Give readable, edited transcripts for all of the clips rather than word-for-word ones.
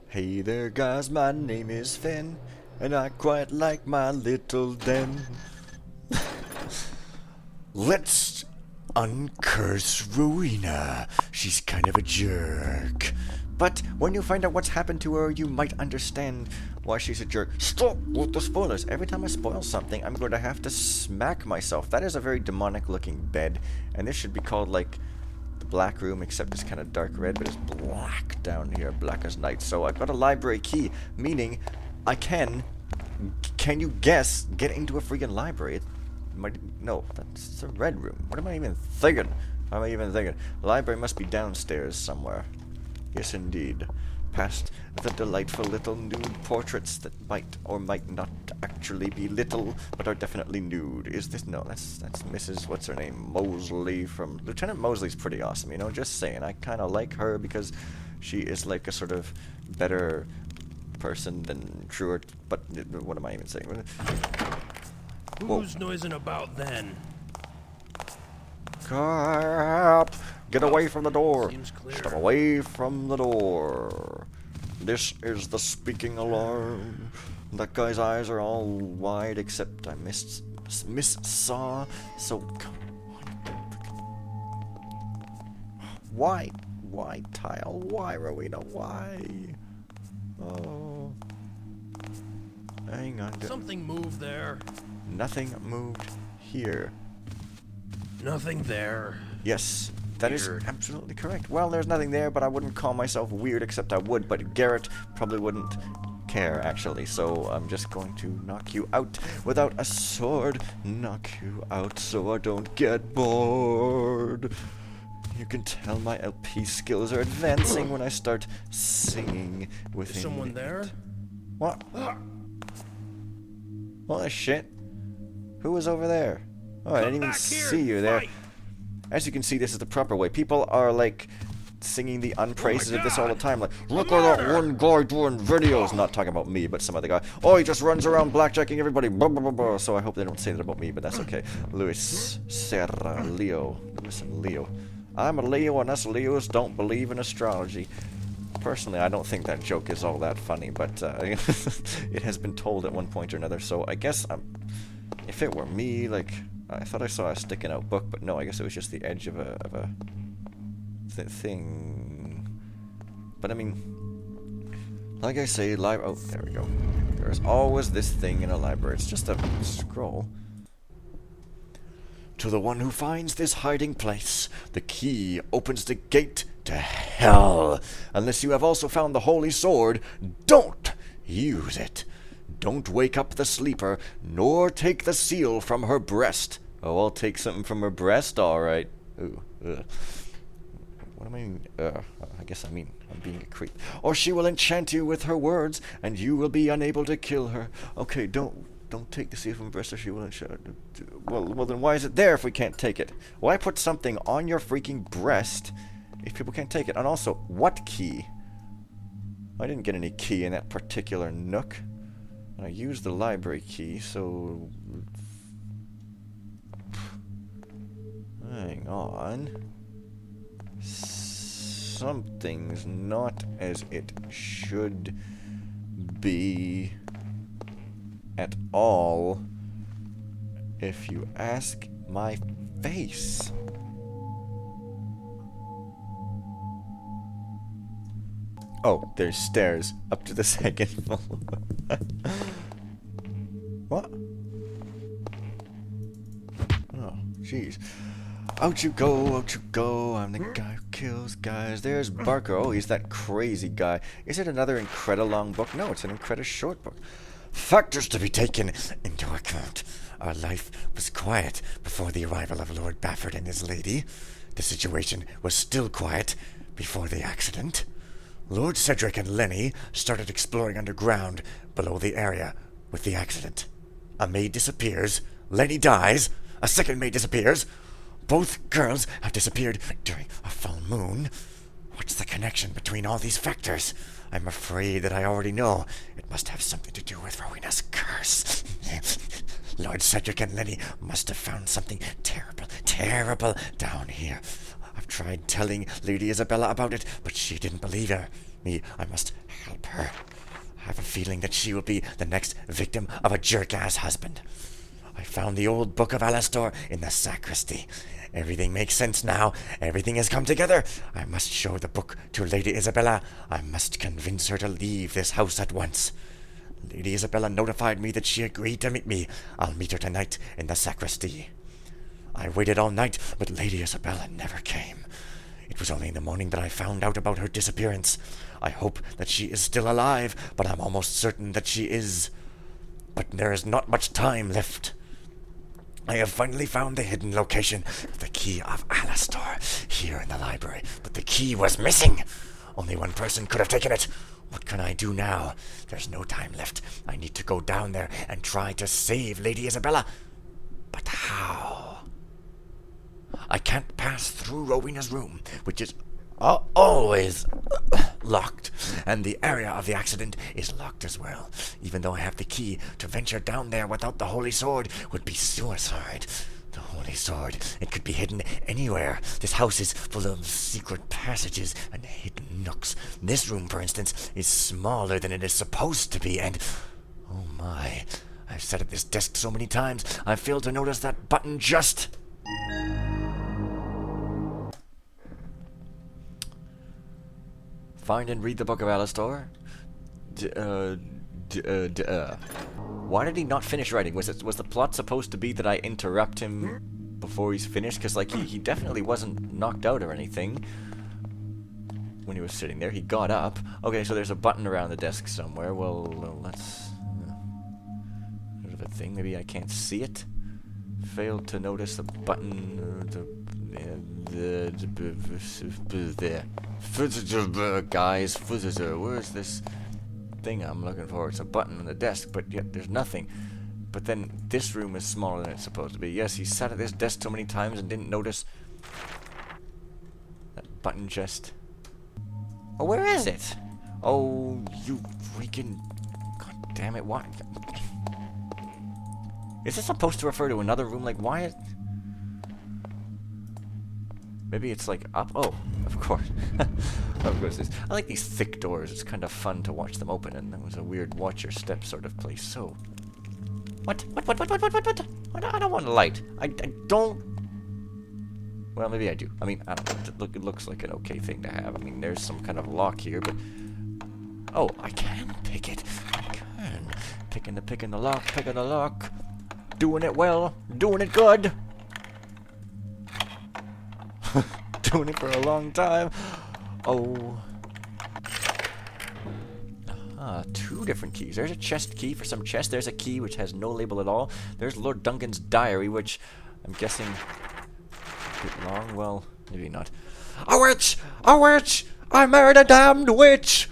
Hey there guys, my name is Fen, and I quite like my little den. Let's uncurse Rowena. She's kind of a jerk. But when you find out what's happened to her, you might understand why she's a jerk. Stop with the spoilers. Every time I spoil something, I'm going to have to smack myself. That is a very demonic looking bed, and this should be called like the black room, except it's kind of dark red, but it's black down here, black as night. So I've got a library key, meaning I can you guess, get into a freaking library. No, that's a red room. What am I even thinking? What am I even thinking? The library must be downstairs somewhere. Yes, indeed. Past the delightful little nude portraits that might or might not actually be little, but are definitely nude. Is this? No, that's Mrs. What's her name? Mosley from... Lieutenant Mosley's pretty awesome, you know, just saying. I kind of like her because she is like a sort of better person than truer... But what am I even saying? Who's noising about then? Crap! Get away from the door! Seems clear. Step away from the door. This is the speaking alarm. That guy's eyes are all wide, except I saw. So come on. Why? Why, Tile? Why, Rowena? Why? Oh. Hang on. Something moved there. Nothing moved here. Nothing there. Yes, that is Weird. absolutely correct. Well, there's nothing there, but I wouldn't call myself weird, except I would, but Garrett probably wouldn't care, actually, so I'm just going to knock you out without a sword. Knock you out so I don't get bored. You can tell my LP skills are advancing when I start singing within Someone there? it. What? Holy shit. Who was over there? Oh, I didn't even see you there. As you can see, this is the proper way. People are, like, singing the unpraises of this all the time. Like, look at that one guy doing videos. Not talking about me, but some other guy. Oh, he just runs around blackjacking everybody. Blah, blah, blah, blah. So I hope they don't say that about me, but that's okay. Luis, Sarah, Leo. Luis and Leo. I'm a Leo, and us Leos don't believe in astrology. Personally, I don't think that joke is all that funny, but it has been told at one point or another, so I guess if it were me, like, I thought I saw a sticking out book, but no, I guess it was just the edge of a thing. But I mean, like I say, oh, there we go. There's always this thing in a library. It's just a scroll. To the one who finds this hiding place, the key opens the gate to hell. Unless you have also found the holy sword, don't use it. Don't wake up the sleeper, nor take the seal from her breast. Oh, I'll take something from her breast? Alright. Ooh, what am I guess I mean, I'm being a creep. Or she will enchant you with her words, and you will be unable to kill her. Okay, don't take the seal from her breast, or she will enchant... Well, then why is it there if we can't take it? Why put something on your freaking breast if people can't take it? And also, what key? I didn't get any key in that particular nook. I used the library key, so... Hang on. Something's not as it should be at all, if you ask my face. Oh, there's stairs up to the second floor. What? Oh, jeez. Out you go, out you go. I'm the guy who kills guys. There's Barker. Oh, he's that crazy guy. Is it another Incredilong book? No, it's an Incredi short book. Factors to be taken into account. Our life was quiet before the arrival of Lord Bafford and his lady. The situation was still quiet before the accident. Lord Cedric and Lenny started exploring underground below the area with the accident. A maid disappears. Lenny dies. A second maid disappears. Both girls have disappeared during a full moon. What's the connection between all these factors? I'm afraid that I already know. It must have something to do with Rowena's curse. Lord Cedric and Lenny must have found something terrible, terrible down here. I've tried telling Lady Isabella about it, but she didn't believe me. I must help her. I have a feeling that she will be the next victim of a jerk-ass husband. I found the old book of Alastor in the sacristy. Everything makes sense now. Everything has come together. I must show the book to Lady Isabella. I must convince her to leave this house at once. Lady Isabella notified me that she agreed to meet me. I'll meet her tonight in the sacristy. I waited all night, but Lady Isabella never came. It was only in the morning that I found out about her disappearance. I hope that she is still alive, but I'm almost certain that she is. But there is not much time left. I have finally found the hidden location of the key of Alastor here in the library, but the key was missing. Only one person could have taken it. What can I do now? There's no time left. I need to go down there and try to save Lady Isabella. But how? I can't pass through Rowena's room, which is always locked, and the area of the accident is locked as well. Even though I have the key, to venture down there without the Holy Sword would be suicide. The Holy Sword, it could be hidden anywhere. This house is full of secret passages and hidden nooks. This room, for instance, is smaller than it is supposed to be, and oh my, I've sat at this desk so many times, I failed to notice that button just... Find and read the Book of Alastor. Why did he not finish writing? Was the plot supposed to be that I interrupt him before he's finished? Because, like, he definitely wasn't knocked out or anything when he was sitting there. He got up. Okay, so there's a button around the desk somewhere. Well, let's... sort of a thing. Maybe I can't see it. Failed to notice the button... Guys, where's this thing I'm looking for? It's a button on the desk, but yet there's nothing. But then this room is smaller than it's supposed to be. Yes, he sat at this desk so many times and didn't notice that button just... Oh, where is it? Oh, you freaking... God damn it, why... Is this supposed to refer to another room? Like, why is... Maybe it's like up. Oh, of course. Of course. I like these thick doors. It's kind of fun to watch them open, and that was a weird watch your step sort of place. So, what? I don't want a light. I don't. Well, maybe I do. I mean, I don't know. It looks like an okay thing to have. I mean, there's some kind of lock here, but oh, I can pick it. I can picking the lock. Doing it well. Doing it good. Doing it for a long time. Oh. Two different keys. There's a chest key for some chest. There's a key which has no label at all. There's Lord Duncan's diary, which I'm guessing a bit long. Well, maybe not. A witch! A witch! I married a damned witch!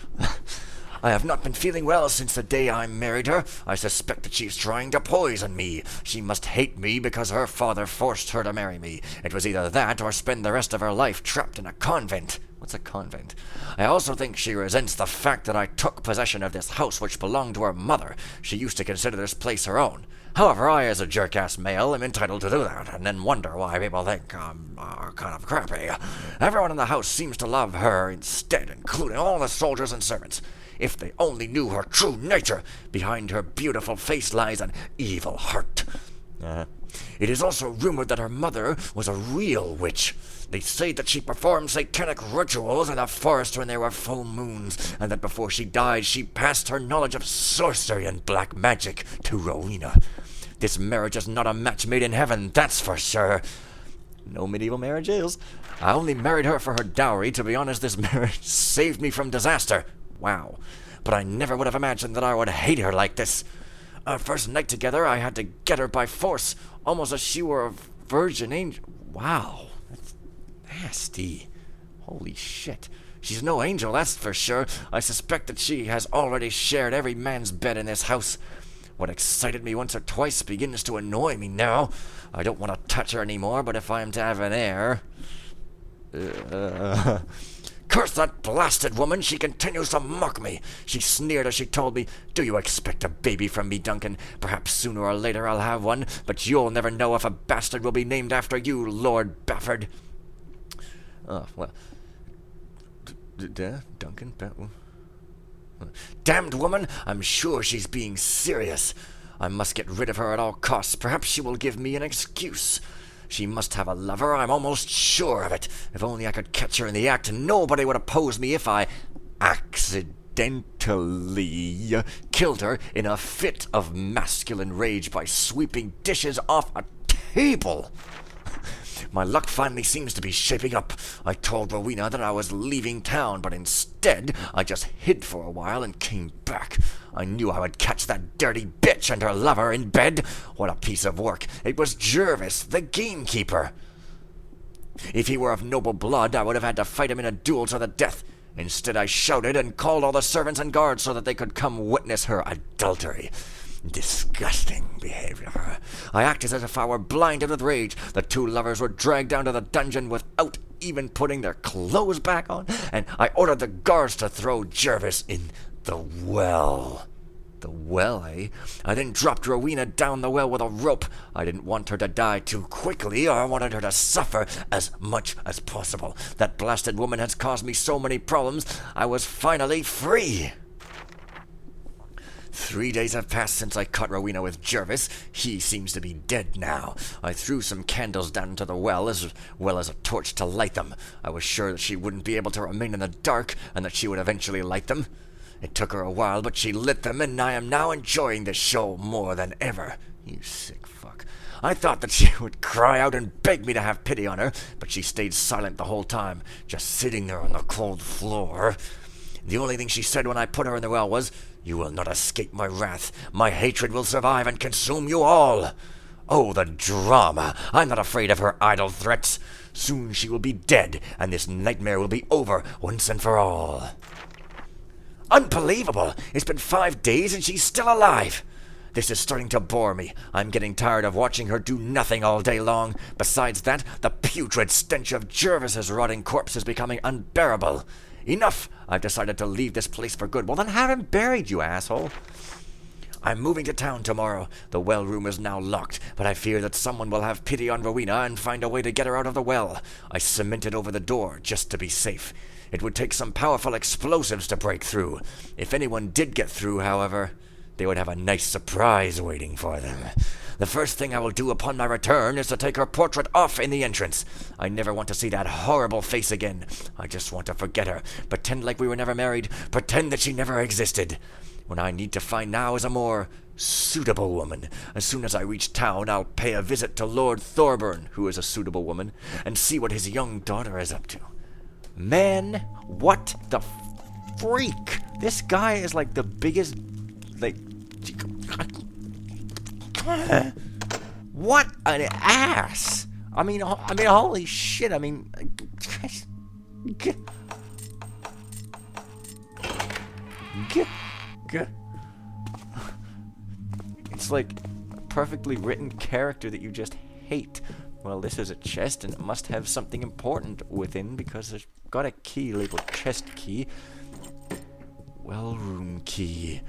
I have not been feeling well since the day I married her. I suspect that she's trying to poison me. She must hate me because her father forced her to marry me. It was either that or spend the rest of her life trapped in a convent. What's a convent? I also think she resents the fact that I took possession of this house which belonged to her mother. She used to consider this place her own. However, I, as a jerk-ass male, am entitled to do that, and then wonder why people think I'm kind of crappy. Everyone in the house seems to love her instead, including all the soldiers and servants. If they only knew her true nature, behind her beautiful face lies an evil heart. It is also rumored that her mother was a real witch. They say that she performed satanic rituals in the forest when there were full moons, and that before she died she passed her knowledge of sorcery and black magic to Rowena. This marriage is not a match made in heaven, that's for sure. No medieval marriage is. I only married her for her dowry. To be honest, this marriage saved me from disaster. Wow. But I never would have imagined that I would hate her like this. Our first night together, I had to get her by force, almost as she were a virgin angel. Wow. That's nasty. Holy shit. She's no angel, that's for sure. I suspect that she has already shared every man's bed in this house. What excited me once or twice begins to annoy me now. I don't want to touch her anymore, but if I am to have an heir... Curse that blasted woman! She continues to mock me. She sneered as she told me, "Do you expect a baby from me, Duncan? Perhaps sooner or later I'll have one, but you'll never know if a bastard will be named after you, Lord Bafford." Oh, well... Duncan? damned woman! I'm sure she's being serious. I must get rid of her at all costs. Perhaps she will give me an excuse. She must have a lover, I'm almost sure of it. If only I could catch her in the act, nobody would oppose me if I accidentally killed her in a fit of masculine rage by sweeping dishes off a table. My luck finally seems to be shaping up. I told Rowena that I was leaving town, but instead I just hid for a while and came back. I knew I would catch that dirty bitch and her lover in bed. What a piece of work. It was Jervis, the gamekeeper. If he were of noble blood, I would have had to fight him in a duel to the death. Instead, I shouted and called all the servants and guards so that they could come witness her adultery. Disgusting behavior. I acted as if I were blinded with rage. The two lovers were dragged down to the dungeon without even putting their clothes back on, and I ordered the guards to throw Jervis in the well. The well, eh? I then dropped Rowena down the well with a rope. I didn't want her to die too quickly, or I wanted her to suffer as much as possible. That blasted woman has caused me so many problems. I was finally free. 3 days have passed since I caught Rowena with Jervis. He seems to be dead now. I threw some candles down into the well as a torch to light them. I was sure that she wouldn't be able to remain in the dark, and that she would eventually light them. It took her a while, but she lit them, and I am now enjoying the show more than ever. You sick fuck. I thought that she would cry out and beg me to have pity on her, but she stayed silent the whole time, just sitting there on the cold floor. The only thing she said when I put her in the well was, "You will not escape my wrath. My hatred will survive and consume you all." Oh, the drama! I'm not afraid of her idle threats. Soon she will be dead, and this nightmare will be over once and for all. Unbelievable! It's been 5 days and she's still alive. This is starting to bore me. I'm getting tired of watching her do nothing all day long. Besides that, the putrid stench of Jervis's rotting corpse is becoming unbearable. Enough! I've decided to leave this place for good. Well, then have him buried, you asshole. I'm moving to town tomorrow. The well room is now locked, but I fear that someone will have pity on Rowena and find a way to get her out of the well. I cemented over the door just to be safe. It would take some powerful explosives to break through. If anyone did get through, however, they would have a nice surprise waiting for them. The first thing I will do upon my return is to take her portrait off in the entrance. I never want to see that horrible face again. I just want to forget her, pretend like we were never married, pretend that she never existed. What I need to find now is a more suitable woman. As soon as I reach town, I'll pay a visit to Lord Thorburn, who is a suitable woman, and see what his young daughter is up to. Man, what the freak? This guy is like the biggest, like... What an ass! I mean, holy shit! I mean, it's like a perfectly written character that you just hate. Well, this is a chest, and it must have something important within because it's got a key labeled chest key. Well room key.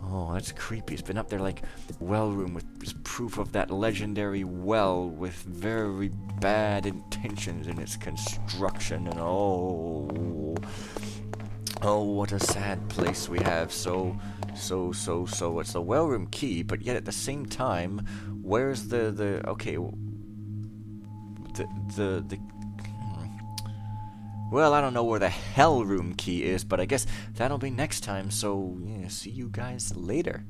Oh, that's creepy. It's been up there like well room with proof of that legendary well with very bad intentions in its construction, and oh, what a sad place we have. So it's the well room key, but yet at the same time, where's the well, I don't know where the hell room key is, but I guess that'll be next time, so yeah, see you guys later.